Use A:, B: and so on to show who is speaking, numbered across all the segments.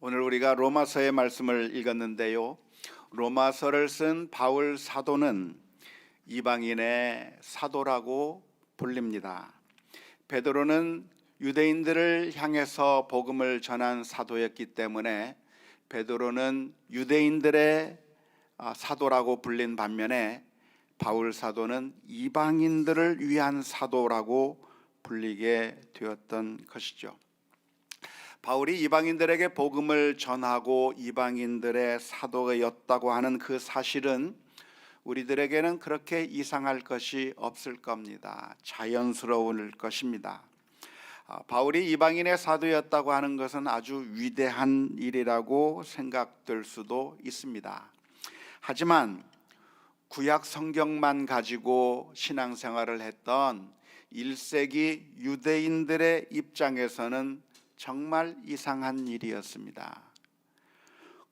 A: 오늘 우리가 로마서의 말씀을 읽었는데요. 로마서를 쓴 바울 사도는 이방인의 사도라고 불립니다. 베드로는 유대인들을 향해서 복음을 전한 사도였기 때문에 베드로는 유대인들의 사도라고 불린 반면에 바울 사도는 이방인들을 위한 사도라고 불리게 되었던 것이죠. 바울이 이방인들에게 복음을 전하고 이방인들의 사도였다고 하는 그 사실은 우리들에게는 그렇게 이상할 것이 없을 겁니다. 자연스러울 것입니다. 바울이 이방인의 사도였다고 하는 것은 아주 위대한 일이라고 생각될 수도 있습니다. 하지만 구약 성경만 가지고 신앙생활을 했던 1세기 유대인들의 입장에서는 정말 이상한 일이었습니다.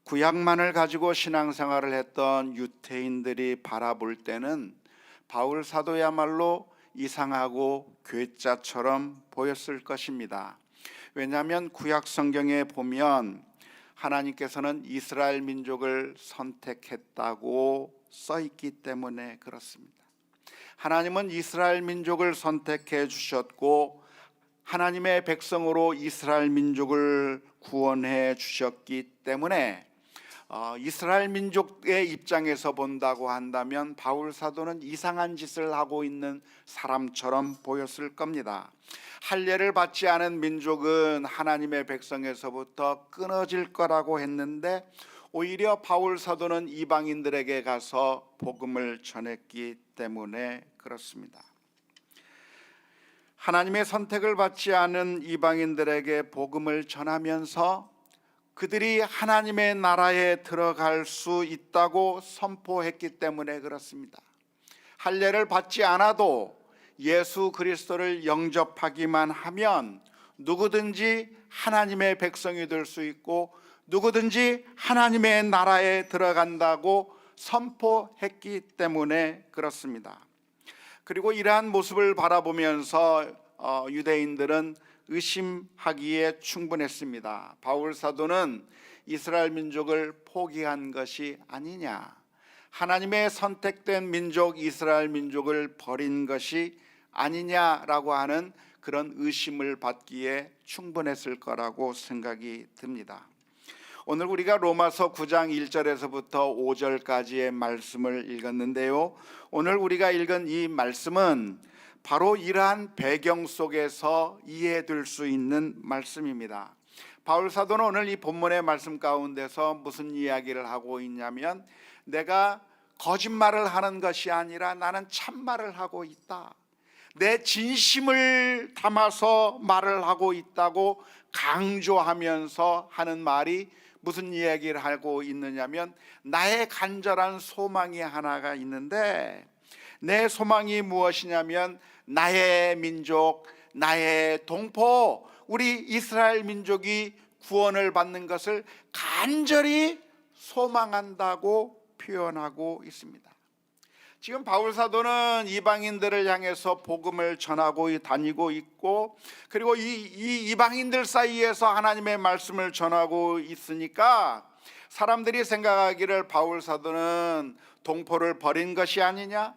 A: 구약만을 가지고 신앙생활을 했던 유대인들이 바라볼 때는 바울 사도야말로 이상하고 괴짜처럼 보였을 것입니다. 왜냐하면 구약 성경에 보면 하나님께서는 이스라엘 민족을 선택했다고 써 있기 때문에 그렇습니다. 하나님은 이스라엘 민족을 선택해 주셨고 하나님의 백성으로 이스라엘 민족을 구원해 주셨기 때문에 이스라엘 민족의 입장에서 본다고 한다면 바울 사도는 이상한 짓을 하고 있는 사람처럼 보였을 겁니다. 할례를 받지 않은 민족은 하나님의 백성에서부터 끊어질 거라고 했는데 오히려 바울 사도는 이방인들에게 가서 복음을 전했기 때문에 그렇습니다. 하나님의 선택을 받지 않은 이방인들에게 복음을 전하면서 그들이 하나님의 나라에 들어갈 수 있다고 선포했기 때문에 그렇습니다. 할례를 받지 않아도 예수 그리스도를 영접하기만 하면 누구든지 하나님의 백성이 될 수 있고 누구든지 하나님의 나라에 들어간다고 선포했기 때문에 그렇습니다. 그리고 이러한 모습을 바라보면서 유대인들은 의심하기에 충분했습니다. 바울 사도는 이스라엘 민족을 포기한 것이 아니냐, 하나님의 선택된 민족 이스라엘 민족을 버린 것이 아니냐라고 하는 그런 의심을 받기에 충분했을 거라고 생각이 듭니다. 오늘 우리가 로마서 9장 1절에서부터 5절까지의 말씀을 읽었는데요. 오늘 우리가 읽은 이 말씀은 바로 이러한 배경 속에서 이해될 수 있는 말씀입니다. 바울 사도는 오늘 이 본문의 말씀 가운데서 무슨 이야기를 하고 있냐면, 내가 거짓말을 하는 것이 아니라 나는 참말을 하고 있다, 내 진심을 담아서 말을 하고 있다고 강조하면서 하는 말이 무슨 이야기를 하고 있느냐면, 나의 간절한 소망이 하나가 있는데 내 소망이 무엇이냐면 나의 민족, 나의 동포, 우리 이스라엘 민족이 구원을 받는 것을 간절히 소망한다고 표현하고 있습니다. 지금 바울 사도는 이방인들을 향해서 복음을 전하고 다니고 있고, 그리고 이 이방인들 사이에서 하나님의 말씀을 전하고 있으니까 사람들이 생각하기를 바울 사도는 동포를 버린 것이 아니냐,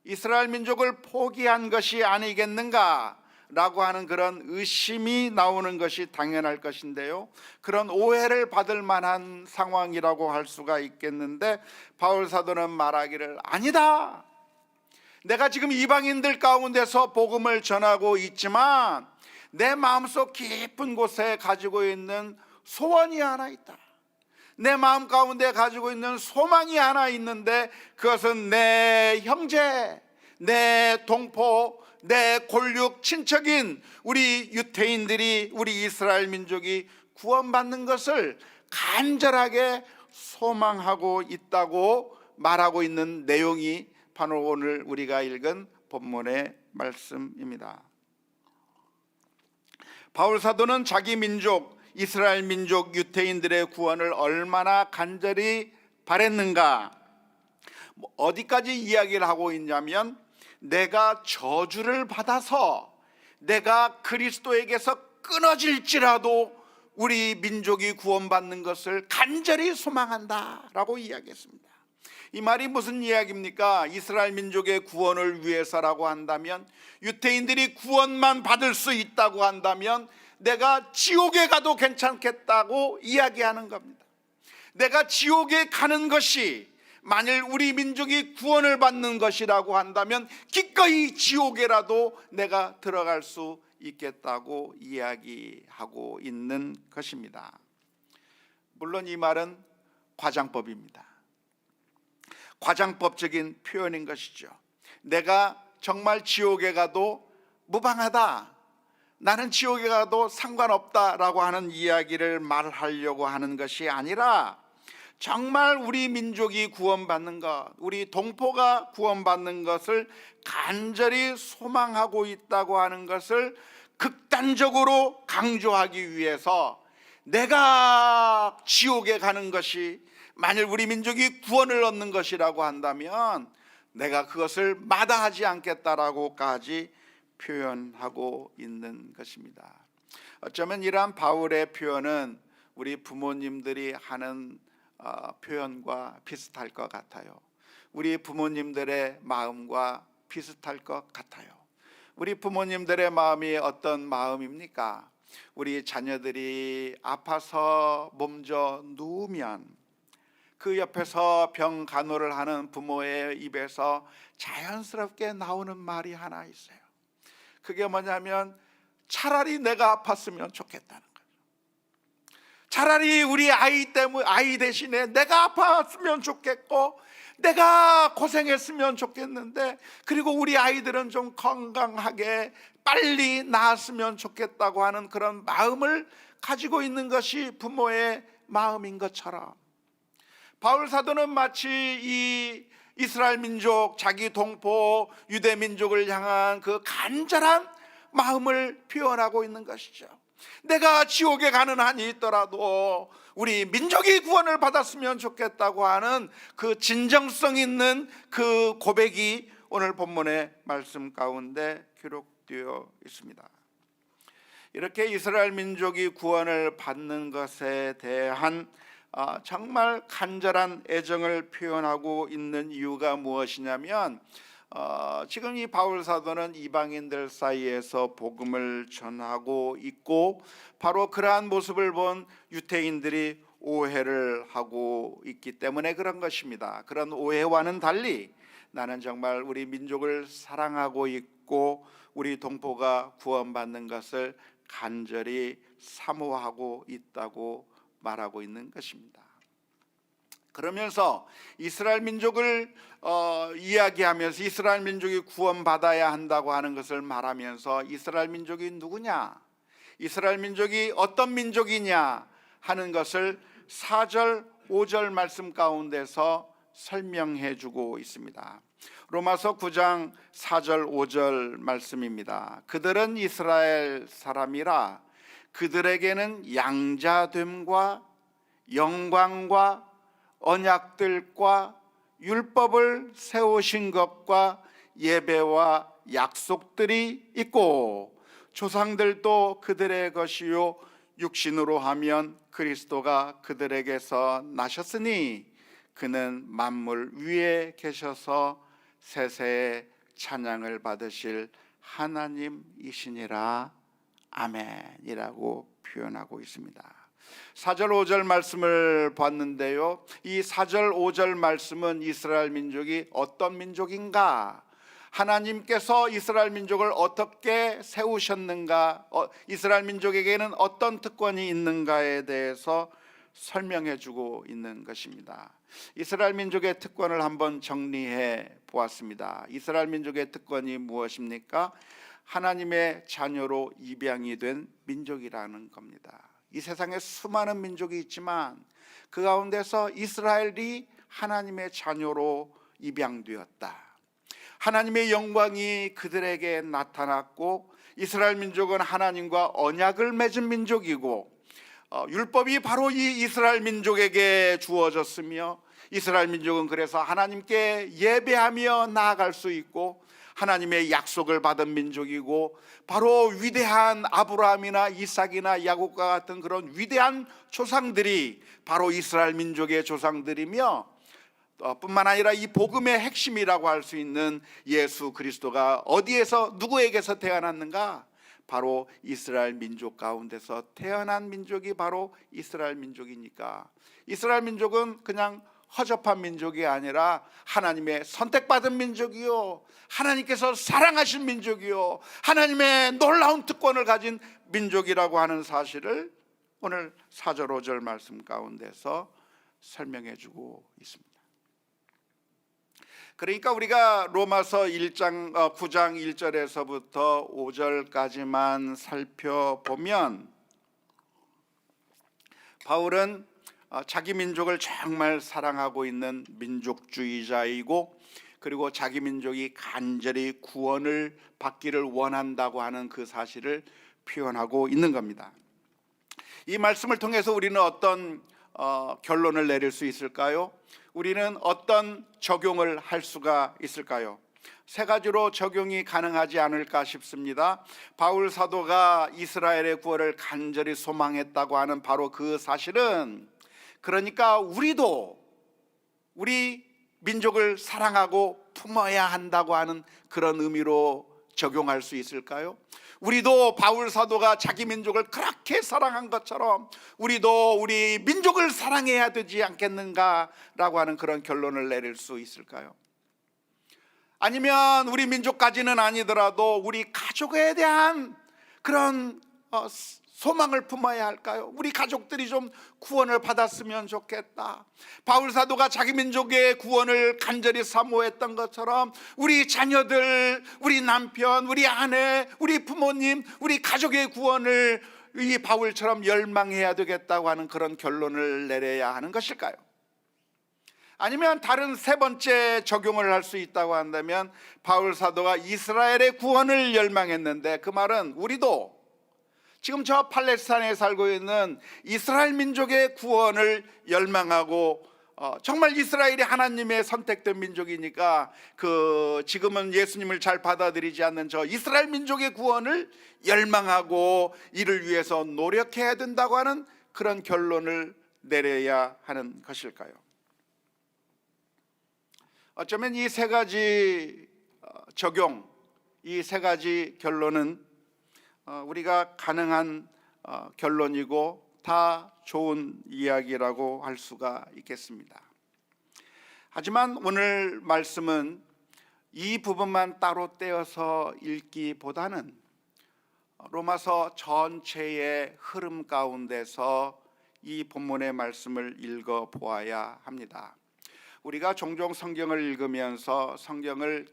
A: 이스라엘 민족을 포기한 것이 아니겠는가 라고 하는 그런 의심이 나오는 것이 당연할 것인데요, 그런 오해를 받을 만한 상황이라고 할 수가 있겠는데, 바울 사도는 말하기를 아니다, 내가 지금 이방인들 가운데서 복음을 전하고 있지만 내 마음속 깊은 곳에 가지고 있는 소원이 하나 있다, 내 마음 가운데 가지고 있는 소망이 하나 있는데 그것은 내 형제, 내 동포, 내 골육 친척인 우리 유대인들이, 우리 이스라엘 민족이 구원받는 것을 간절하게 소망하고 있다고 말하고 있는 내용이 바로 오늘 우리가 읽은 본문의 말씀입니다. 바울 사도는 자기 민족, 이스라엘 민족 유대인들의 구원을 얼마나 간절히 바랬는가, 어디까지 이야기를 하고 있냐면, 내가 저주를 받아서 내가 그리스도에게서 끊어질지라도 우리 민족이 구원받는 것을 간절히 소망한다라고 이야기했습니다. 이 말이 무슨 이야기입니까? 이스라엘 민족의 구원을 위해서라고 한다면, 유대인들이 구원만 받을 수 있다고 한다면 내가 지옥에 가도 괜찮겠다고 이야기하는 겁니다. 내가 지옥에 가는 것이 만일 우리 민족이 구원을 받는 것이라고 한다면 기꺼이 지옥에라도 내가 들어갈 수 있겠다고 이야기하고 있는 것입니다. 물론 이 말은 과장법입니다. 과장법적인 표현인 것이죠. 내가 정말 지옥에 가도 무방하다, 나는 지옥에 가도 상관없다라고 하는 이야기를 말하려고 하는 것이 아니라, 정말 우리 민족이 구원받는 것, 우리 동포가 구원받는 것을 간절히 소망하고 있다고 하는 것을 극단적으로 강조하기 위해서, 내가 지옥에 가는 것이 만일 우리 민족이 구원을 얻는 것이라고 한다면 내가 그것을 마다하지 않겠다라고까지 표현하고 있는 것입니다. 어쩌면 이러한 바울의 표현은 우리 부모님들이 하는 표현과 비슷할 것 같아요. 우리 부모님들의 마음과 비슷할 것 같아요. 우리 부모님들의 마음이 어떤 마음입니까? 우리 자녀들이 아파서 몸져 누우면 그 옆에서 병 간호를 하는 부모의 입에서 자연스럽게 나오는 말이 하나 있어요. 그게 뭐냐면 차라리 내가 아팠으면 좋겠다는 거예요. 차라리 우리 아이 대신에 내가 아팠으면 좋겠고, 내가 고생했으면 좋겠는데, 그리고 우리 아이들은 좀 건강하게 빨리 나았으면 좋겠다고 하는 그런 마음을 가지고 있는 것이 부모의 마음인 것처럼, 바울 사도는 마치 이 이스라엘 민족, 자기 동포 유대 민족을 향한 그 간절한 마음을 표현하고 있는 것이죠. 내가 지옥에 가는 한이 있더라도 우리 민족이 구원을 받았으면 좋겠다고 하는 그 진정성 있는 그 고백이 오늘 본문의 말씀 가운데 기록되어 있습니다. 이렇게 이스라엘 민족이 구원을 받는 것에 대한 정말 간절한 애정을 표현하고 있는 이유가 무엇이냐면, 지금 이 바울 사도는 이방인들 사이에서 복음을 전하고 있고, 바로 그러한 모습을 본 유대인들이 오해를 하고 있기 때문에 그런 것입니다. 그런 오해와는 달리 나는 정말 우리 민족을 사랑하고 있고 우리 동포가 구원받는 것을 간절히 사모하고 있다고 말하고 있는 것입니다. 그러면서 이스라엘 민족을 이야기하면서 이스라엘 민족이 구원받아야 한다고 하는 것을 말하면서 이스라엘 민족이 누구냐, 이스라엘 민족이 어떤 민족이냐 하는 것을 4절 5절 말씀 가운데서 설명해 주고 있습니다. 로마서 9장 4절 5절 말씀입니다. 그들은 이스라엘 사람이라 그들에게는 양자됨과 영광과 언약들과 율법을 세우신 것과 예배와 약속들이 있고, 조상들도 그들의 것이요 육신으로 하면 그리스도가 그들에게서 나셨으니 그는 만물 위에 계셔서 세세의 찬양을 받으실 하나님이시니라. 아멘이라고 표현하고 있습니다. 4절 5절 말씀을 봤는데요, 이 4절 5절 말씀은 이스라엘 민족이 어떤 민족인가, 하나님께서 이스라엘 민족을 어떻게 세우셨는가, 이스라엘 민족에게는 어떤 특권이 있는가에 대해서 설명해 주고 있는 것입니다. 이스라엘 민족의 특권을 한번 정리해 보았습니다. 이스라엘 민족의 특권이 무엇입니까? 하나님의 자녀로 입양이 된 민족이라는 겁니다. 이 세상에 수많은 민족이 있지만 그 가운데서 이스라엘이 하나님의 자녀로 입양되었다. 하나님의 영광이 그들에게 나타났고, 이스라엘 민족은 하나님과 언약을 맺은 민족이고, 율법이 바로 이 이스라엘 민족에게 주어졌으며, 이스라엘 민족은 그래서 하나님께 예배하며 나아갈 수 있고, 하나님의 약속을 받은 민족이고 바로 위대한 아브라함이나 이삭이나 야곱과 같은 그런 위대한 조상들이 바로 이스라엘 민족의 조상들이며 뿐만 아니라 이 복음의 핵심이라고 할 수 있는 예수 그리스도가 어디에서 누구에게서 태어났는가? 바로 이스라엘 민족 가운데서 태어난 민족이 바로 이스라엘 민족이니까 이스라엘 민족은 그냥 허접한 민족이 아니라 하나님의 선택받은 민족이요, 하나님께서 사랑하신 민족이요, 하나님의 놀라운 특권을 가진 민족이라고 하는 사실을 오늘 4절 5절 말씀 가운데서 설명해 주고 있습니다. 그러니까 우리가 로마서 9장 1절에서부터 5절까지만 살펴보면 바울은 자기 민족을 정말 사랑하고 있는 민족주의자이고 그리고 자기 민족이 간절히 구원을 받기를 원한다고 하는 그 사실을 표현하고 있는 겁니다. 이 말씀을 통해서 우리는 어떤 결론을 내릴 수 있을까요? 우리는 어떤 적용을 할 수가 있을까요? 세 가지로 적용이 가능하지 않을까 싶습니다. 바울 사도가 이스라엘의 구원을 간절히 소망했다고 하는 바로 그 사실은, 그러니까 우리도 우리 민족을 사랑하고 품어야 한다고 하는 그런 의미로 적용할 수 있을까요? 우리도 바울 사도가 자기 민족을 그렇게 사랑한 것처럼 우리도 우리 민족을 사랑해야 되지 않겠는가라고 하는 그런 결론을 내릴 수 있을까요? 아니면 우리 민족까지는 아니더라도 우리 가족에 대한 그런 소망을 품어야 할까요? 우리 가족들이 좀 구원을 받았으면 좋겠다. 바울 사도가 자기 민족의 구원을 간절히 사모했던 것처럼 우리 자녀들, 우리 남편, 우리 아내, 우리 부모님, 우리 가족의 구원을 이 바울처럼 열망해야 되겠다고 하는 그런 결론을 내려야 하는 것일까요? 아니면 다른 세 번째 적용을 할 수 있다고 한다면 바울 사도가 이스라엘의 구원을 열망했는데 그 말은 우리도 지금 저 팔레스타인에 살고 있는 이스라엘 민족의 구원을 열망하고 정말 이스라엘이 하나님의 선택된 민족이니까 지금은 예수님을 잘 받아들이지 않는 저 이스라엘 민족의 구원을 열망하고 이를 위해서 노력해야 된다고 하는 그런 결론을 내려야 하는 것일까요? 어쩌면 이 세 가지 적용, 이 세 가지 결론은 우리가 가능한 결론이고 다 좋은 이야기라고 할 수가 있겠습니다. 하지만 오늘 말씀은 이 부분만 따로 떼어서 읽기보다는 로마서 전체의 흐름 가운데서 이 본문의 말씀을 읽어보아야 합니다. 우리가 종종 성경을 읽으면서 성경을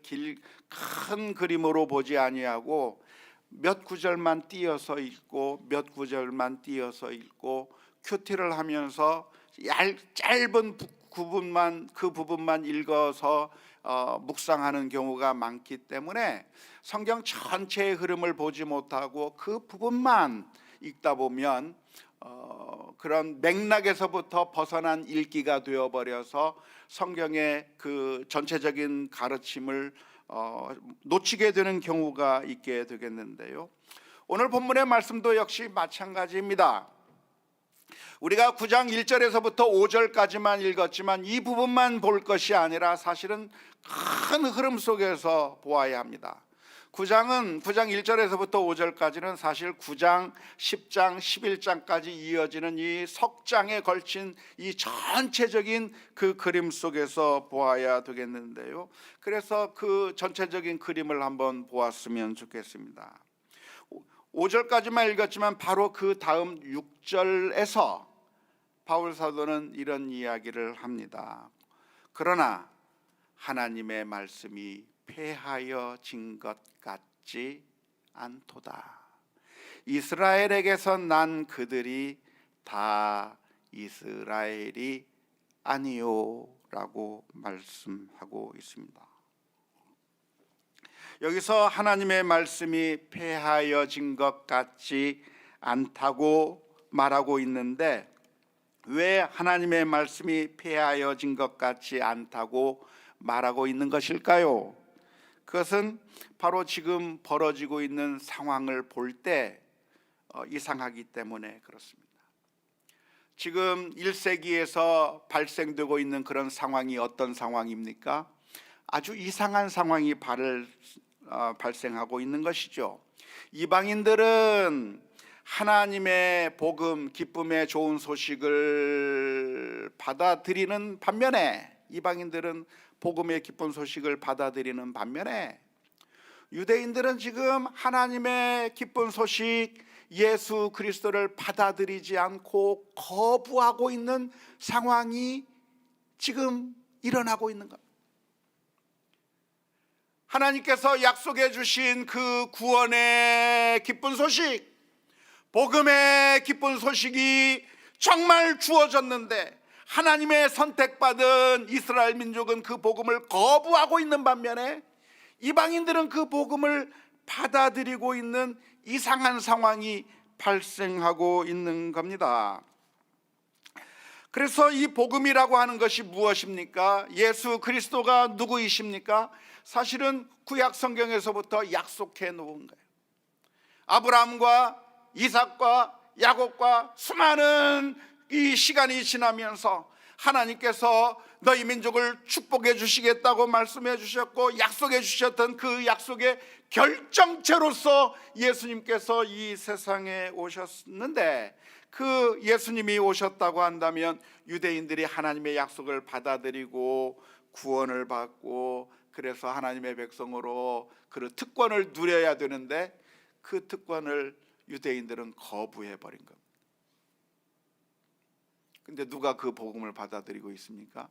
A: 큰 그림으로 보지 아니하고 몇 구절만 띄어서 읽고 몇 구절만 띄어서 읽고 큐티를 하면서 짧은 그 부분만 읽어서 묵상하는 경우가 많기 때문에 성경 전체의 흐름을 보지 못하고 그 부분만 읽다 보면 그런 맥락에서부터 벗어난 읽기가 되어버려서 성경의 그 전체적인 가르침을 놓치게 되는 경우가 있게 되겠는데요. 오늘 본문의 말씀도 역시 마찬가지입니다. 우리가 9장 1절에서부터 5절까지만 읽었지만 이 부분만 볼 것이 아니라 사실은 큰 흐름 속에서 보아야 합니다. 9장 1절에서부터 5절까지는 사실 9장, 10장, 11장까지 이어지는 이 석장에 걸친 이 전체적인 그 그림 속에서 보아야 되겠는데요. 그래서 그 전체적인 그림을 한번 보았으면 좋겠습니다. 5절까지만 읽었지만 바로 그 다음 6절에서 바울 사도는 이런 이야기를 합니다. 그러나 하나님의 말씀이 폐하여진 것 같지 않도다. 이스라엘에게서 난 그들이 다 이스라엘이 아니요 라고 말씀하고 있습니다. 여기서 하나님의 말씀이 폐하여진 것 같지 않다고 말하고 있는데 왜 하나님의 말씀이 폐하여진 것 같지 않다고 말하고 있는 것일까요? 그것은 바로 지금 벌어지고 있는 상황을 볼 때 이상하기 때문에 그렇습니다. 지금 1세기에서 발생되고 있는 그런 상황이 어떤 상황입니까? 아주 이상한 상황이 발생하고 있는 것이죠. 이방인들은 하나님의 복음, 기쁨의 좋은 소식을 받아들이는 반면에, 이방인들은 복음의 기쁜 소식을 받아들이는 반면에, 유대인들은 지금 하나님의 기쁜 소식, 예수 그리스도를 받아들이지 않고 거부하고 있는 상황이 지금 일어나고 있는 겁니다. 하나님께서 약속해 주신 그 구원의 기쁜 소식, 복음의 기쁜 소식이 정말 주어졌는데, 하나님의 선택받은 이스라엘 민족은 그 복음을 거부하고 있는 반면에 이방인들은 그 복음을 받아들이고 있는 이상한 상황이 발생하고 있는 겁니다. 그래서 이 복음이라고 하는 것이 무엇입니까? 예수 그리스도가 누구이십니까? 사실은 구약 성경에서부터 약속해 놓은 거예요. 아브라함과 이삭과 야곱과 수많은 이 시간이 지나면서 하나님께서 너희 민족을 축복해 주시겠다고 말씀해 주셨고 약속해 주셨던 그 약속의 결정체로서 예수님께서 이 세상에 오셨는데, 그 예수님이 오셨다고 한다면 유대인들이 하나님의 약속을 받아들이고 구원을 받고, 그래서 하나님의 백성으로 그 특권을 누려야 되는데, 그 특권을 유대인들은 거부해 버린 겁니다. 근데 누가 그 복음을 받아들이고 있습니까?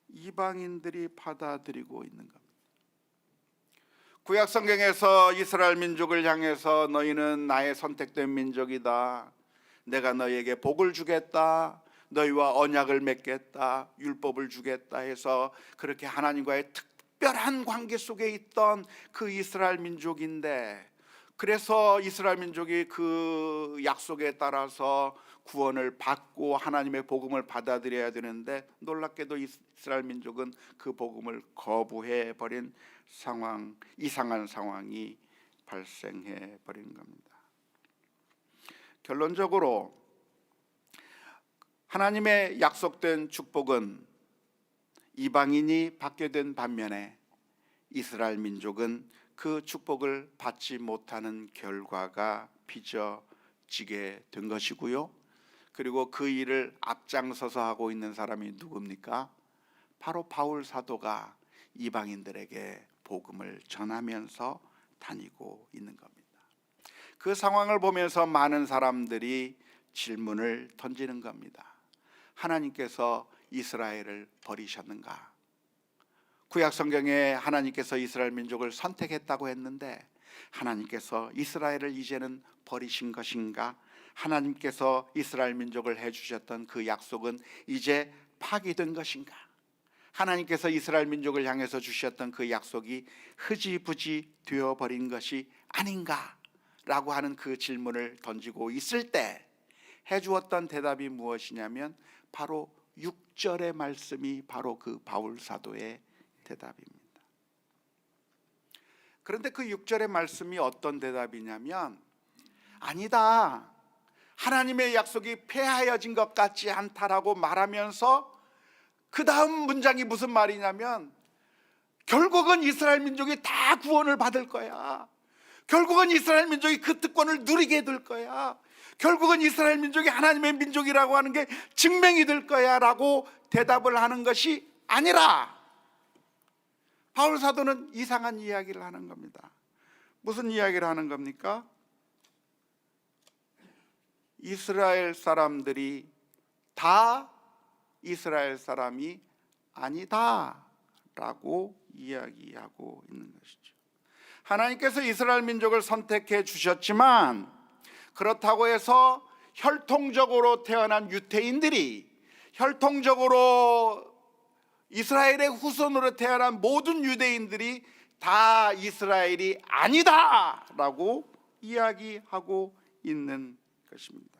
A: 이방인들이 받아들이고 있는 겁니다. 구약 성경에서 이스라엘 민족을 향해서 너희는 나의 선택된 민족이다, 내가 너희에게 복을 주겠다, 너희와 언약을 맺겠다, 율법을 주겠다 해서 그렇게 하나님과의 특별한 관계 속에 있던 그 이스라엘 민족인데, 그래서 이스라엘 민족이 그 약속에 따라서 구원을 받고 하나님의 복음을 받아들여야 되는데, 놀랍게도 이스라엘 민족은 그 복음을 거부해 버린 상황, 이상한 상황이 발생해 버린 겁니다. 결론적으로 하나님의 약속된 축복은 이방인이 받게 된 반면에 이스라엘 민족은 그 축복을 받지 못하는 결과가 빚어지게 된 것이고요. 그리고 그 일을 앞장서서 하고 있는 사람이 누굽니까? 바로 바울 사도가 이방인들에게 복음을 전하면서 다니고 있는 겁니다. 그 상황을 보면서 많은 사람들이 질문을 던지는 겁니다. 하나님께서 이스라엘을 버리셨는가? 구약 성경에 하나님께서 이스라엘 민족을 선택했다고 했는데 하나님께서 이스라엘을 이제는 버리신 것인가? 하나님께서 이스라엘 민족을 해주셨던 그 약속은 이제 파기된 것인가? 하나님께서 이스라엘 민족을 향해서 주셨던 그 약속이 흐지부지 되어버린 것이 아닌가? 라고 하는 그 질문을 던지고 있을 때 해주었던 대답이 무엇이냐면 바로 6절의 말씀이 바로 그 바울 사도의 대답입니다. 그런데 그 6절의 말씀이 어떤 대답이냐면, 아니다, 하나님의 약속이 폐하여진 것 같지 않다라고 말하면서 그 다음 문장이 무슨 말이냐면, 결국은 이스라엘 민족이 다 구원을 받을 거야. 결국은 이스라엘 민족이 그 특권을 누리게 될 거야. 결국은 이스라엘 민족이 하나님의 민족이라고 하는 게 증명이 될 거야 라고 대답을 하는 것이 아니라, 바울 사도는 이상한 이야기를 하는 겁니다. 무슨 이야기를 하는 겁니까? 이스라엘 사람들이 다 이스라엘 사람이 아니다 라고 이야기하고 있는 것이죠. 하나님께서 이스라엘 민족을 선택해 주셨지만, 그렇다고 해서 혈통적으로 태어난 유대인들이, 혈통적으로 이스라엘의 후손으로 태어난 모든 유대인들이 다 이스라엘이 아니다 라고 이야기하고 있는 것입니다.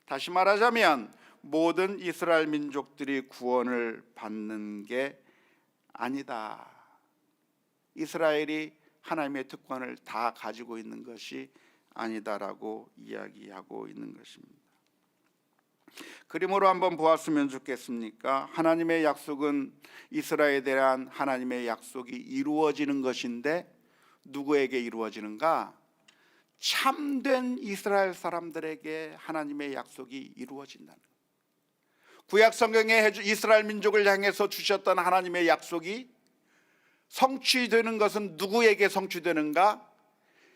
A: 다시 말하자면 모든 이스라엘 민족들이 구원을 받는 게 아니다. 이스라엘이 하나님의 특권을 다 가지고 있는 것이 아니다라고 이야기하고 있는 것입니다. 그림으로 한번 보았으면 좋겠습니까? 하나님의 약속은 이스라엘에 대한 하나님의 약속이 이루어지는 것인데 누구에게 이루어지는가? 참된 이스라엘 사람들에게 하나님의 약속이 이루어진다는 것. 구약 성경에 이스라엘 민족을 향해서 주셨던 하나님의 약속이 성취되는 것은 누구에게 성취되는가?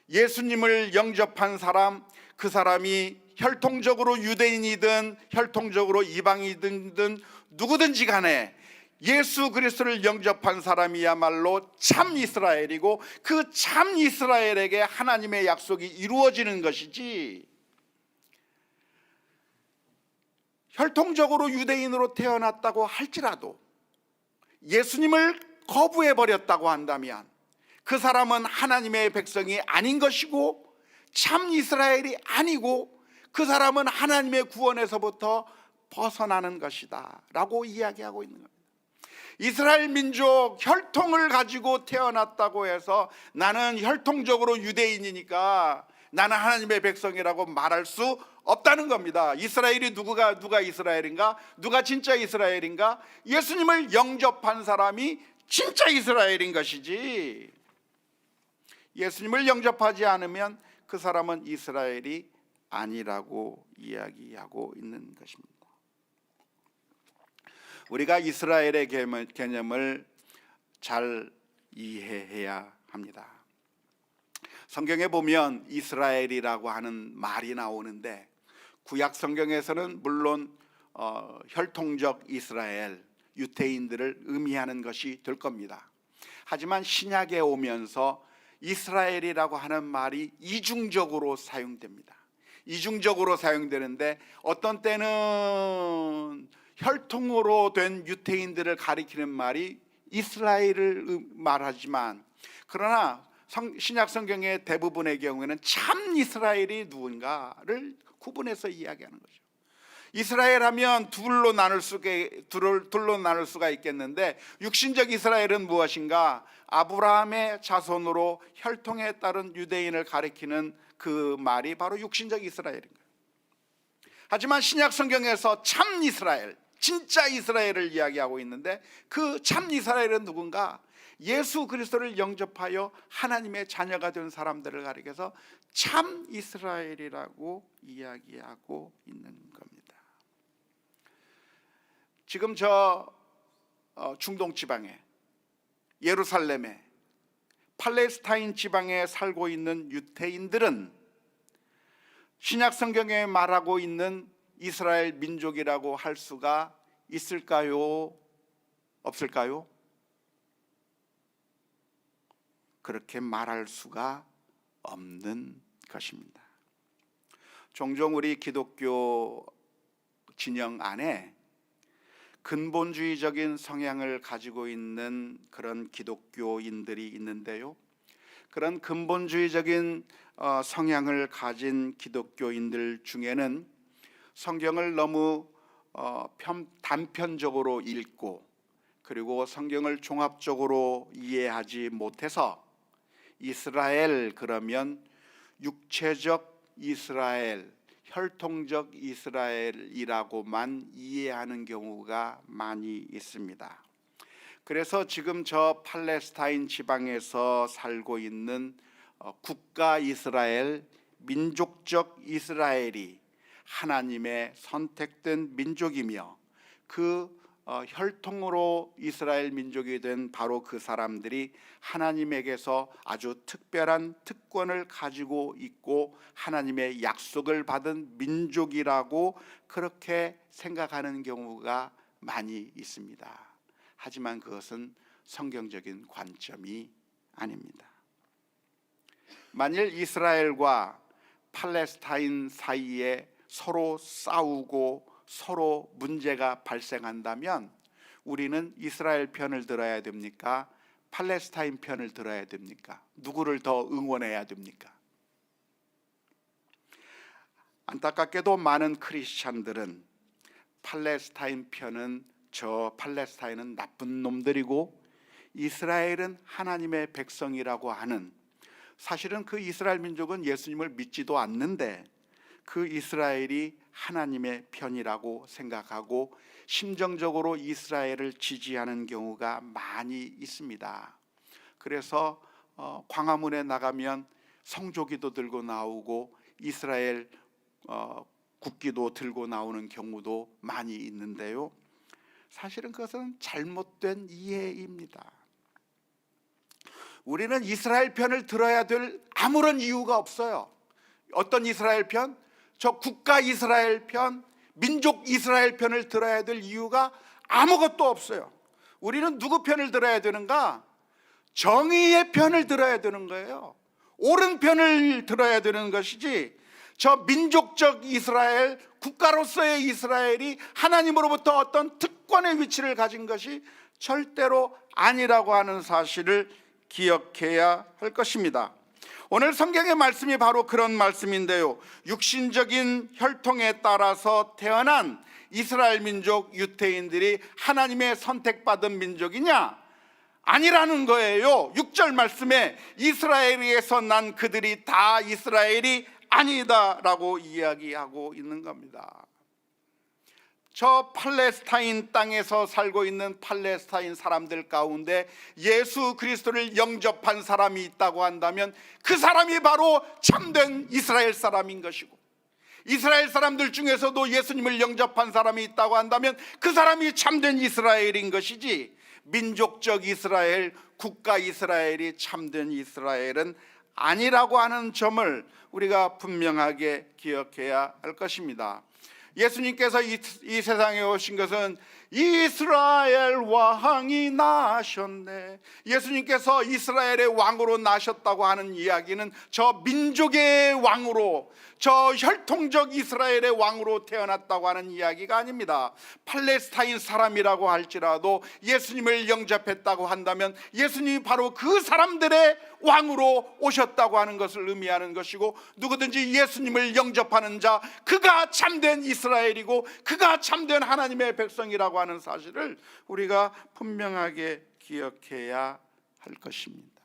A: 예수님을 영접한 사람, 그 사람이 혈통적으로 유대인이든 혈통적으로 이방인이든 누구든지 간에 예수 그리스도를 영접한 사람이야말로 참 이스라엘이고 그 참 이스라엘에게 하나님의 약속이 이루어지는 것이지, 혈통적으로 유대인으로 태어났다고 할지라도 예수님을 거부해 버렸다고 한다면 그 사람은 하나님의 백성이 아닌 것이고 참 이스라엘이 아니고 그 사람은 하나님의 구원에서부터 벗어나는 것이다 라고 이야기하고 있는 겁니다. 이스라엘 민족 혈통을 가지고 태어났다고 해서 나는 혈통적으로 유대인이니까 나는 하나님의 백성이라고 말할 수 없다는 겁니다. 이스라엘이 누가 이스라엘인가? 누가 진짜 이스라엘인가? 예수님을 영접한 사람이 진짜 이스라엘인 것이지, 예수님을 영접하지 않으면 그 사람은 이스라엘이 아니라고 이야기하고 있는 것입니다. 우리가 이스라엘의 개념을 잘 이해해야 합니다. 성경에 보면 이스라엘이라고 하는 말이 나오는데 구약 성경에서는 물론 혈통적 이스라엘, 유대인들을 의미하는 것이 될 겁니다. 하지만 신약에 오면서 이스라엘이라고 하는 말이 이중적으로 사용됩니다. 이중적으로 사용되는데 어떤 때는 혈통으로 된 유대인들을 가리키는 말이 이스라엘을 말하지만, 그러나 신약 성경의 대부분의 경우에는 참 이스라엘이 누군가를 구분해서 이야기하는 거죠. 이스라엘 하면 둘로 나눌 수가 있겠는데 육신적 이스라엘은 무엇인가? 아브라함의 자손으로 혈통에 따른 유대인을 가리키는 그 말이 바로 육신적 이스라엘인 거예요. 하지만 신약 성경에서 참 이스라엘, 진짜 이스라엘을 이야기하고 있는데 그 참 이스라엘은 누군가? 예수 그리스도를 영접하여 하나님의 자녀가 된 사람들을 가리켜서 참 이스라엘이라고 이야기하고 있는 겁니다. 지금 저 중동 지방에, 예루살렘에, 팔레스타인 지방에 살고 있는 유대인들은 신약 성경에 말하고 있는 이스라엘 민족이라고 할 수가 있을까요? 없을까요? 그렇게 말할 수가 없는 것입니다. 종종 우리 기독교 진영 안에 근본주의적인 성향을 가지고 있는 그런 기독교인들이 있는데요, 그런 근본주의적인 성향을 가진 기독교인들 중에는 성경을 너무 단편적으로 읽고 그리고 성경을 종합적으로 이해하지 못해서 이스라엘 그러면 육체적 이스라엘, 혈통적 이스라엘이라고만 이해하는 경우가 많이 있습니다. 그래서 지금 저 팔레스타인 지방에서 살고 있는 국가 이스라엘, 민족적 이스라엘이 하나님의 선택된 민족이며 그 혈통으로 이스라엘 민족이 된 바로 그 사람들이 하나님에게서 아주 특별한 특권을 가지고 있고 하나님의 약속을 받은 민족이라고 그렇게 생각하는 경우가 많이 있습니다. 하지만 그것은 성경적인 관점이 아닙니다. 만일 이스라엘과 팔레스타인 사이에 서로 싸우고 서로 문제가 발생한다면 우리는 이스라엘 편을 들어야 됩니까? 팔레스타인 편을 들어야 됩니까? 누구를 더 응원해야 됩니까? 안타깝게도 많은 크리스찬들은 팔레스타인 편은 저 팔레스타인은 나쁜 놈들이고 이스라엘은 하나님의 백성이라고 하는, 사실은 그 이스라엘 민족은 예수님을 믿지도 않는데 그 이스라엘이 하나님의 편이라고 생각하고 심정적으로 이스라엘을 지지하는 경우가 많이 있습니다. 그래서 광화문에 나가면 성조기도 들고 나오고 이스라엘 국기도 들고 나오는 경우도 많이 있는데요, 사실은 그것은 잘못된 이해입니다. 우리는 이스라엘 편을 들어야 될 아무런 이유가 없어요. 어떤 이스라엘 편? 저 국가 이스라엘 편, 민족 이스라엘 편을 들어야 될 이유가 아무것도 없어요. 우리는 누구 편을 들어야 되는가? 정의의 편을 들어야 되는 거예요. 옳은 편을 들어야 되는 것이지, 저 민족적 이스라엘, 국가로서의 이스라엘이 하나님으로부터 어떤 특권의 위치를 가진 것이 절대로 아니라고 하는 사실을 기억해야 할 것입니다. 오늘 성경의 말씀이 바로 그런 말씀인데요, 육신적인 혈통에 따라서 태어난 이스라엘 민족 유대인들이 하나님의 선택받은 민족이냐? 아니라는 거예요. 6절 말씀에 이스라엘에서 난 그들이 다 이스라엘이 아니다 라고 이야기하고 있는 겁니다. 저 팔레스타인 땅에서 살고 있는 팔레스타인 사람들 가운데 예수 그리스도를 영접한 사람이 있다고 한다면 그 사람이 바로 참된 이스라엘 사람인 것이고, 이스라엘 사람들 중에서도 예수님을 영접한 사람이 있다고 한다면 그 사람이 참된 이스라엘인 것이지, 민족적 이스라엘, 국가 이스라엘이 참된 이스라엘은 아니라고 하는 점을 우리가 분명하게 기억해야 할 것입니다. 예수님께서 이 세상에 오신 것은 이스라엘 왕이 나셨네, 예수님께서 이스라엘의 왕으로 나셨다고 하는 이야기는 저 민족의 왕으로, 저 혈통적 이스라엘의 왕으로 태어났다고 하는 이야기가 아닙니다. 팔레스타인 사람이라고 할지라도 예수님을 영접했다고 한다면 예수님이 바로 그 사람들의 왕으로 오셨다고 하는 것을 의미하는 것이고, 누구든지 예수님을 영접하는 자, 그가 참된 이스라엘이고 그가 참된 하나님의 백성이라고 하는 사실을 우리가 분명하게 기억해야 할 것입니다.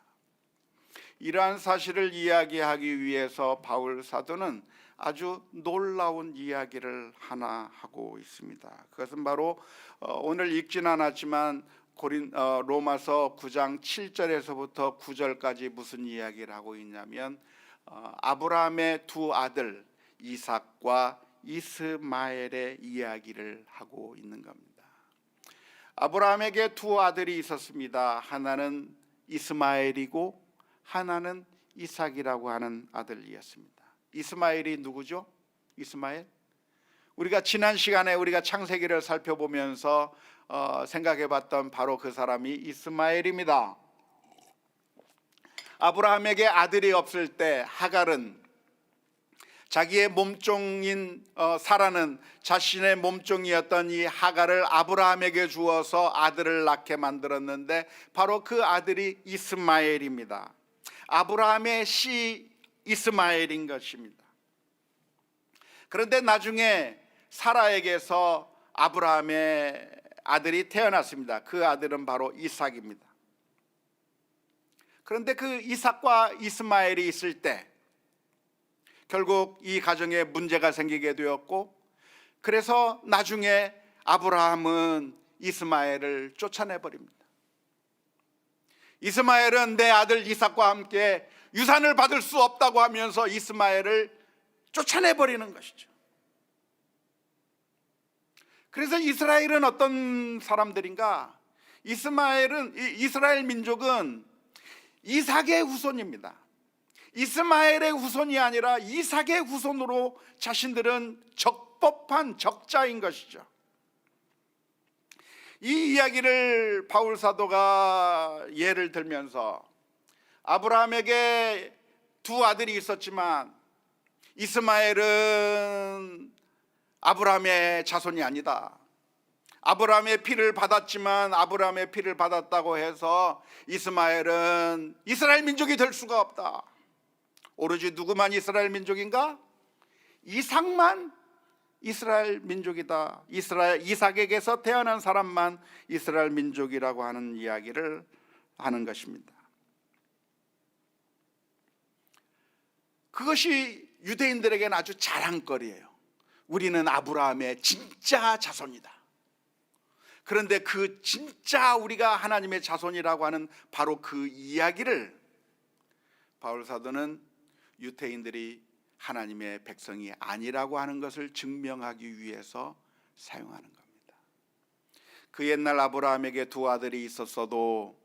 A: 이러한 사실을 이야기하기 위해서 바울 사도는 아주 놀라운 이야기를 하나 하고 있습니다. 그것은 바로 오늘 읽진 않았지만 로마서 9장 7절에서부터 9절까지 무슨 이야기를 하고 있냐면, 아브라함의 두 아들 이삭과 이스마엘의 이야기를 하고 있는 겁니다. 아브라함에게 두 아들이 있었습니다. 하나는 이스마엘이고 하나는 이삭이라고 하는 아들이었습니다. 이스마엘이 누구죠? 이스마엘? 우리가 지난 시간에 우리가 창세기를 살펴보면서 생각해봤던 바로 그 사람이 이스마엘입니다. 아브라함에게 아들이 없을 때 하갈은 자기의 몸종인 사라는 자신의 몸종이었던 이 하갈을 아브라함에게 주어서 아들을 낳게 만들었는데 바로 그 아들이 이스마엘입니다. 아브라함의 씨 이스마엘인 것입니다. 그런데 나중에 사라에게서 아브라함의 아들이 태어났습니다. 그 아들은 바로 이삭입니다. 그런데 그 이삭과 이스마엘이 있을 때 결국 이 가정에 문제가 생기게 되었고, 그래서 나중에 아브라함은 이스마엘을 쫓아내버립니다. 이스마엘은 내 아들 이삭과 함께 유산을 받을 수 없다고 하면서 이스마엘을 쫓아내버리는 것이죠. 그래서 이스라엘은 어떤 사람들인가? 이스라엘 민족은 이삭의 후손입니다. 이스마엘의 후손이 아니라 이삭의 후손으로 자신들은 적법한 적자인 것이죠. 이 이야기를 바울 사도가 예를 들면서 아브라함에게 두 아들이 있었지만 이스마엘은 아브라함의 자손이 아니다. 아브라함의 피를 받았지만 아브라함의 피를 받았다고 해서 이스마엘은 이스라엘 민족이 될 수가 없다. 오로지 누구만 이스라엘 민족인가? 이삭만 이스라엘 민족이다. 이삭에게서 태어난 사람만 이스라엘 민족이라고 하는 이야기를 하는 것입니다. 그것이 유대인들에게는 아주 자랑거리예요. 우리는 아브라함의 진짜 자손이다. 그런데 그 진짜 우리가 하나님의 자손이라고 하는 바로 그 이야기를 바울 사도는 유대인들이 하나님의 백성이 아니라고 하는 것을 증명하기 위해서 사용하는 겁니다. 그 옛날 아브라함에게 두 아들이 있었어도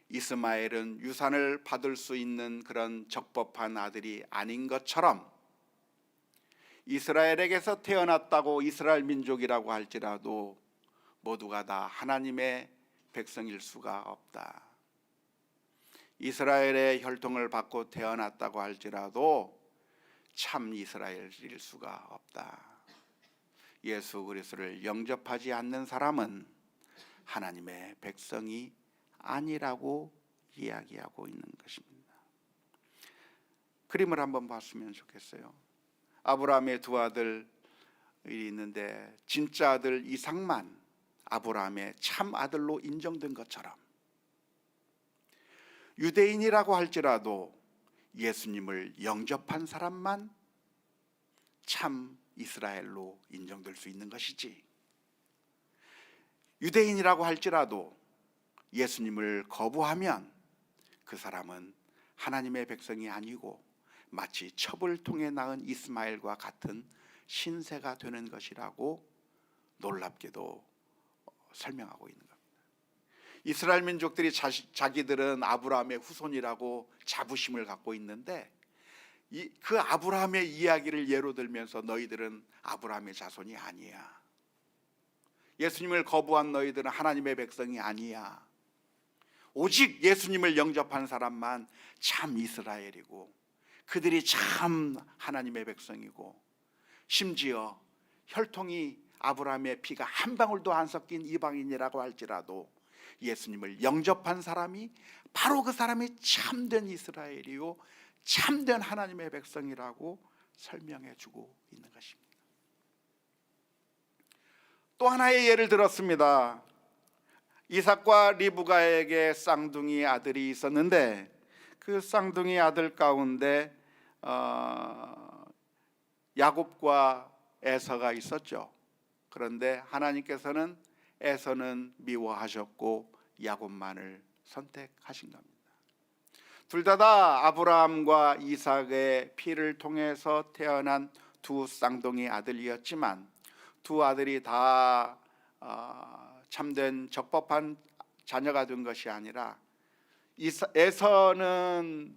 A: 이스마엘은 유산을 받을 수 있는 그런 적법한 아들이 아닌 것처럼 이스라엘에게서 태어났다고 이스라엘 민족이라고 할지라도 모두가 다 하나님의 백성일 수가 없다. 이스라엘의 혈통을 받고 태어났다고 할지라도 참 이스라엘일 수가 없다. 예수 그리스도를 영접하지 않는 사람은 하나님의 백성이 아니라고 이야기하고 있는 것입니다. 그림을 한번 봤으면 좋겠어요. 아브라함의 두 아들이 있는데 진짜 아들 이삭만 아브라함의 참 아들로 인정된 것처럼 유대인이라고 할지라도 예수님을 영접한 사람만 참 이스라엘로 인정될 수 있는 것이지, 유대인이라고 할지라도 예수님을 거부하면 그 사람은 하나님의 백성이 아니고 마치 첩을 통해 낳은 이스마엘과 같은 신세가 되는 것이라고 놀랍게도 설명하고 있는 겁니다. 이스라엘 민족들이 자기들은 아브라함의 후손이라고 자부심을 갖고 있는데 그 아브라함의 이야기를 예로 들면서 너희들은 아브라함의 자손이 아니야. 예수님을 거부한 너희들은 하나님의 백성이 아니야. 오직 예수님을 영접한 사람만 참 이스라엘이고 그들이 참 하나님의 백성이고 심지어 혈통이 아브라함의 피가 한 방울도 안 섞인 이방인이라고 할지라도 예수님을 영접한 사람이 바로 그 사람이 참된 이스라엘이요 참된 하나님의 백성이라고 설명해 주고 있는 것입니다. 또 하나의 예를 들었습니다. 이삭과 리브가에게 쌍둥이 아들이 있었는데 그 쌍둥이 아들 가운데 야곱과 에서가 있었죠. 그런데 하나님께서는 에서는 미워하셨고 야곱만을 선택하신 겁니다. 둘 다 아브라함과 이삭의 피를 통해서 태어난 두 쌍둥이 아들이었지만 두 아들이 다 참된 적법한 자녀가 된 것이 아니라 에서는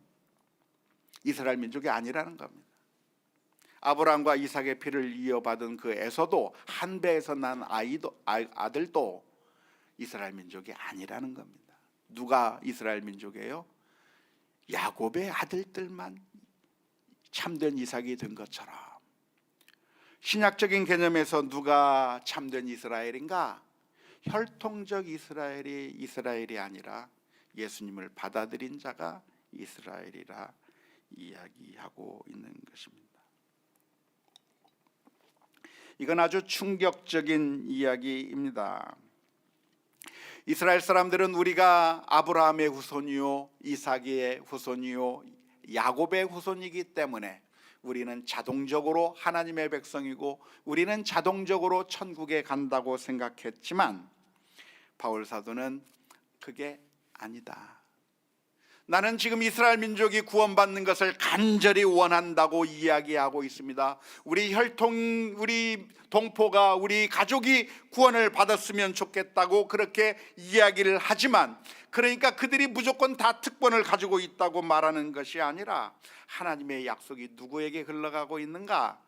A: 이스라엘 민족이 아니라는 겁니다. 아브라함과 이삭의 피를 이어받은 그 에서도 한 배에서 난 아들도 이스라엘 민족이 아니라는 겁니다. 누가 이스라엘 민족이에요? 야곱의 아들들만 참된 이삭이 된 것처럼 신약적인 개념에서 누가 참된 이스라엘인가? 혈통적 이스라엘이 아니라 예수님을 받아들인 자가 이스라엘이라 이야기하고 있는 것입니다. 이건 아주 충격적인 이야기입니다. 이스라엘 사람들은 우리가 아브라함의 후손이요 이삭의 후손이요 야곱의 후손이기 때문에 우리는 자동적으로 하나님의 백성이고 우리는 자동적으로 천국에 간다고 생각했지만 바울 사도는 그게 아니다. 나는 지금 이스라엘 민족이 구원받는 것을 간절히 원한다고 이야기하고 있습니다. 우리 혈통, 우리 동포가, 우리 가족이 구원을 받았으면 좋겠다고 그렇게 이야기를 하지만, 그러니까 그들이 무조건 다 특권을 가지고 있다고 말하는 것이 아니라 하나님의 약속이 누구에게 흘러가고 있는가?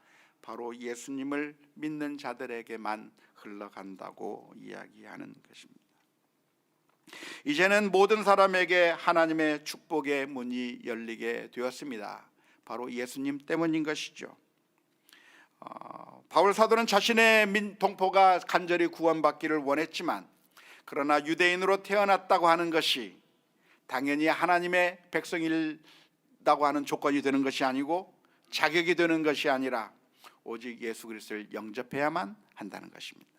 A: 바로 예수님을 믿는 자들에게만 흘러간다고 이야기하는 것입니다. 이제는 모든 사람에게 하나님의 축복의 문이 열리게 되었습니다. 바로 예수님 때문인 것이죠. 바울 사도는 자신의 동포가 간절히 구원받기를 원했지만, 그러나 유대인으로 태어났다고 하는 것이 당연히 하나님의 백성이라고 하는 조건이 되는 것이 아니고 자격이 되는 것이 아니라 오직 예수 그리스도를 영접해야만 한다는 것입니다.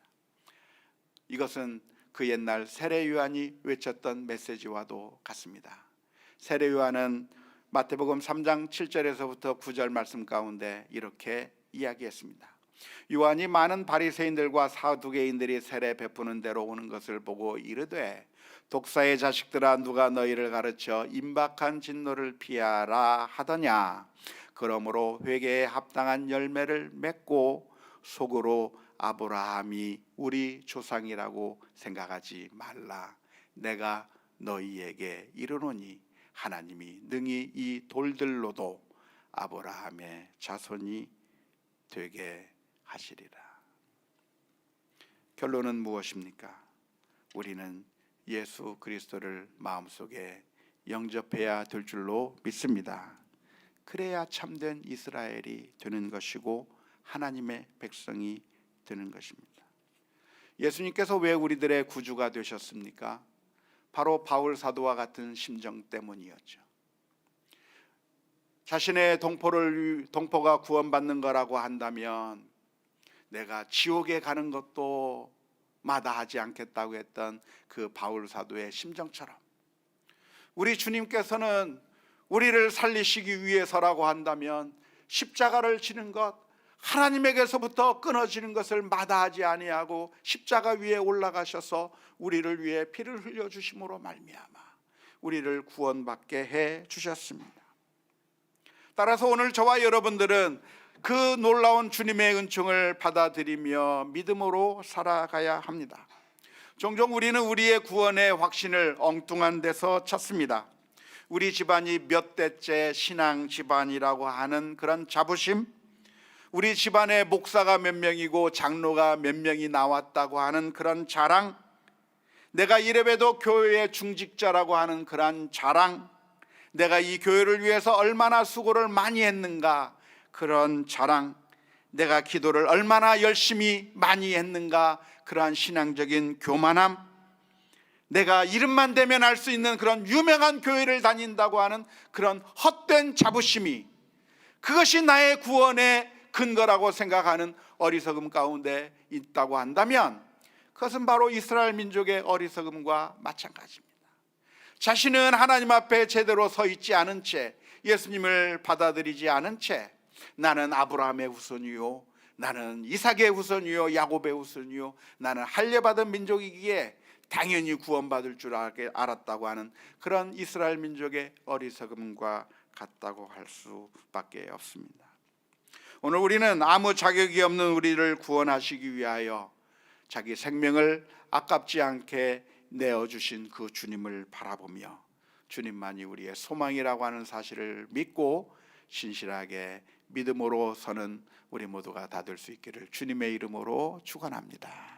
A: 이것은 그 옛날 세례 요한이 외쳤던 메시지와도 같습니다. 세례 요한은 마태복음 3장 7절에서부터 9절 말씀 가운데 이렇게 이야기했습니다. 요한이 많은 바리새인들과 사두개인들이 세례 베푸는 데로 오는 것을 보고 이르되 독사의 자식들아 누가 너희를 가르쳐 임박한 진노를 피하라 하더냐. 그러므로 회개에 합당한 열매를 맺고 속으로 아브라함이 우리 조상이라고 생각하지 말라. 내가 너희에게 이르노니 하나님이 능히 이 돌들로도 아브라함의 자손이 되게 하시리라. 결론은 무엇입니까? 우리는 예수 그리스도를 마음속에 영접해야 될 줄로 믿습니다. 그래야 참된 이스라엘이 되는 것이고 하나님의 백성이 되는 것입니다. 예수님께서 왜 우리들의 구주가 되셨습니까? 바로 바울 사도와 같은 심정 때문이었죠. 자신의 동포가 구원받는 거라고 한다면 내가 지옥에 가는 것도 마다하지 않겠다고 했던 그 바울 사도의 심정처럼 우리 주님께서는 우리를 살리시기 위해서라고 한다면 십자가를 지는 것, 하나님에게서부터 끊어지는 것을 마다하지 아니하고 십자가 위에 올라가셔서 우리를 위해 피를 흘려주심으로 말미암아 우리를 구원받게 해 주셨습니다. 따라서 오늘 저와 여러분들은 그 놀라운 주님의 은총을 받아들이며 믿음으로 살아가야 합니다. 종종 우리는 우리의 구원의 확신을 엉뚱한 데서 찾습니다. 우리 집안이 몇 대째 신앙 집안이라고 하는 그런 자부심, 우리 집안에 목사가 몇 명이고 장로가 몇 명이 나왔다고 하는 그런 자랑, 내가 이래봬도 교회의 중직자라고 하는 그런 자랑, 내가 이 교회를 위해서 얼마나 수고를 많이 했는가 그런 자랑, 내가 기도를 얼마나 열심히 많이 했는가 그러한 신앙적인 교만함, 내가 이름만 대면 알 수 있는 그런 유명한 교회를 다닌다고 하는 그런 헛된 자부심이 그것이 나의 구원의 근거라고 생각하는 어리석음 가운데 있다고 한다면 그것은 바로 이스라엘 민족의 어리석음과 마찬가지입니다. 자신은 하나님 앞에 제대로 서 있지 않은 채, 예수님을 받아들이지 않은 채 나는 아브라함의 후손이요, 나는 이삭의 후손이요, 야곱의 후손이요, 나는 할례받은 민족이기에 당연히 구원받을 줄 알았다고 하는 그런 이스라엘 민족의 어리석음과 같다고 할 수밖에 없습니다. 오늘 우리는 아무 자격이 없는 우리를 구원하시기 위하여 자기 생명을 아깝지 않게 내어주신 그 주님을 바라보며 주님만이 우리의 소망이라고 하는 사실을 믿고 신실하게 믿음으로 서는 우리 모두가 다 될 수 있기를 주님의 이름으로 축원합니다.